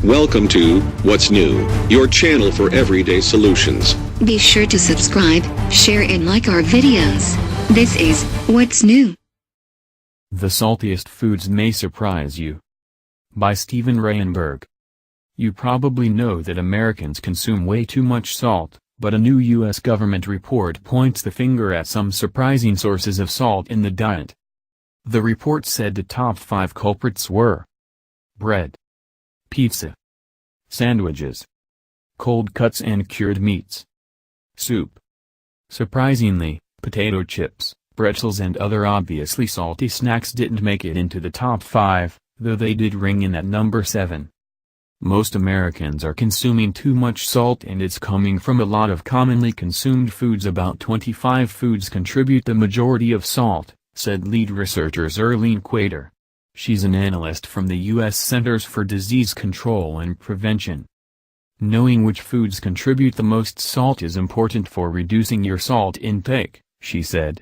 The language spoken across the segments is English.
Welcome to What's New, your channel for everyday solutions. Be sure to subscribe, share and like our videos. This is What's New. The saltiest foods may surprise you. By Steven Reinberg. You probably know that Americans consume way too much salt, but a new U.S. government report points the finger at some surprising sources of salt in the diet. The report said the top 5 culprits were bread, pizza, sandwiches, cold cuts and cured meats, soup. Surprisingly, potato chips, pretzels and other obviously salty snacks didn't make it into the top 5, though they did ring in at number 7. Most Americans are consuming too much salt and it's coming from a lot of commonly consumed foods. About 25 foods contribute the majority of salt, said lead researcher Zerleen Quader. She's an analyst from the U.S. Centers for Disease Control and Prevention. Knowing which foods contribute the most salt is important for reducing your salt intake, she said.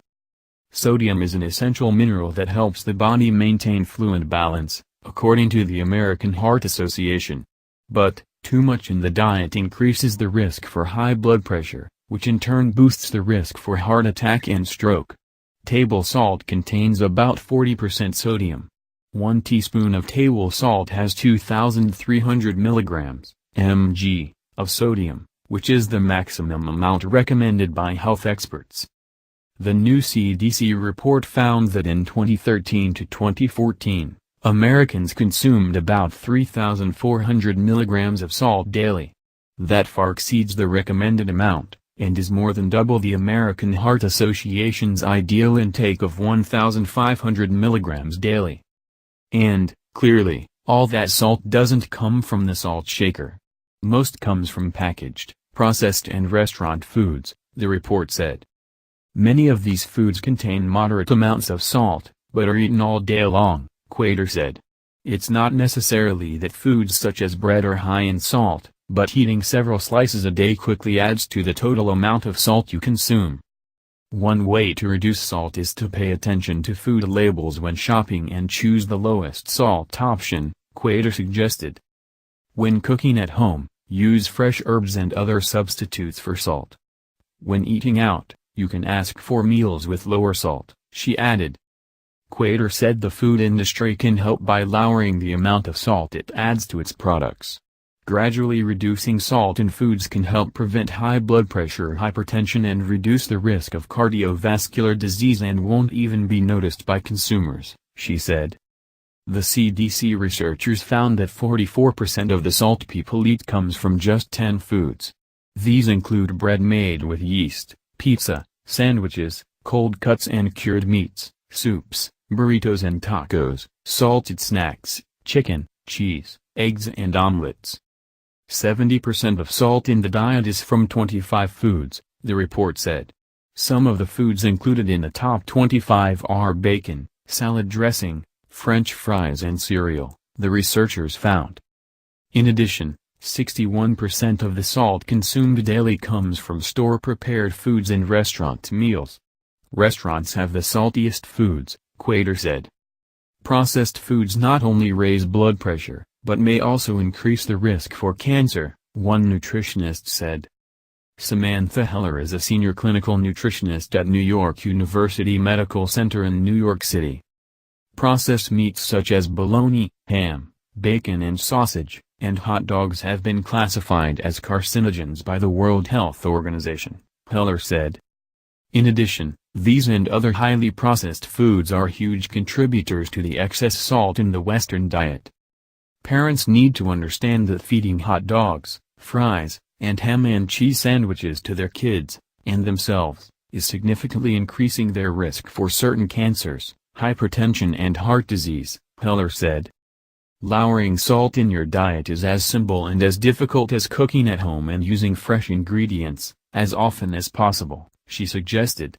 Sodium is an essential mineral that helps the body maintain fluid balance, according to the American Heart Association. But, too much in the diet increases the risk for high blood pressure, which in turn boosts the risk for heart attack and stroke. Table salt contains about 40% sodium. 1 teaspoon of table salt has 2,300 milligrams, mg, of sodium, which is the maximum amount recommended by health experts. The new CDC report found that in 2013 to 2014, Americans consumed about 3,400 milligrams of salt daily. That far exceeds the recommended amount, and is more than double the American Heart Association's ideal intake of 1,500 milligrams daily. And, clearly, all that salt doesn't come from the salt shaker. Most comes from packaged, processed and restaurant foods, the report said. Many of these foods contain moderate amounts of salt, but are eaten all day long, Quader said. It's not necessarily that foods such as bread are high in salt, but eating several slices a day quickly adds to the total amount of salt you consume. One way to reduce salt is to pay attention to food labels when shopping and choose the lowest salt option, Quader suggested. When cooking at home, use fresh herbs and other substitutes for salt. When eating out, you can ask for meals with lower salt, she added. Quader said the food industry can help by lowering the amount of salt it adds to its products. Gradually reducing salt in foods can help prevent high blood pressure or hypertension and reduce the risk of cardiovascular disease and won't even be noticed by consumers, she said. The CDC researchers found that 44% of the salt people eat comes from just 10 foods. These include bread made with yeast, pizza, sandwiches, cold cuts and cured meats, soups, burritos and tacos, salted snacks, chicken, cheese, eggs and omelets. 70% of salt in the diet is from 25 foods, the report said. Some of the foods included in the top 25 are bacon, salad dressing, French fries and cereal, the researchers found. In addition, 61% of the salt consumed daily comes from store-prepared foods and restaurant meals. Restaurants have the saltiest foods, Quader said. Processed foods not only raise blood pressure, but may also increase the risk for cancer, one nutritionist said. Samantha Heller is a senior clinical nutritionist at New York University Medical Center in New York City. Processed meats such as bologna, ham, bacon and sausage, and hot dogs have been classified as carcinogens by the World Health Organization, Heller said. In addition, these and other highly processed foods are huge contributors to the excess salt in the Western diet. Parents need to understand that feeding hot dogs, fries, and ham and cheese sandwiches to their kids, and themselves, is significantly increasing their risk for certain cancers, hypertension and heart disease, Heller said. Lowering salt in your diet is as simple and as difficult as cooking at home and using fresh ingredients, as often as possible, she suggested.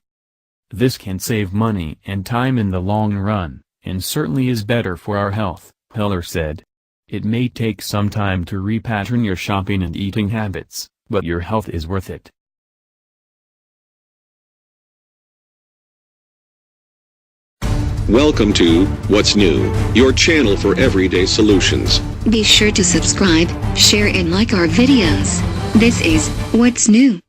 This can save money and time in the long run, and certainly is better for our health, Heller said. It may take some time to repattern your shopping and eating habits, but your health is worth it. Welcome to What's New, your channel for everyday solutions. Be sure to subscribe, share and like our videos. This is What's New.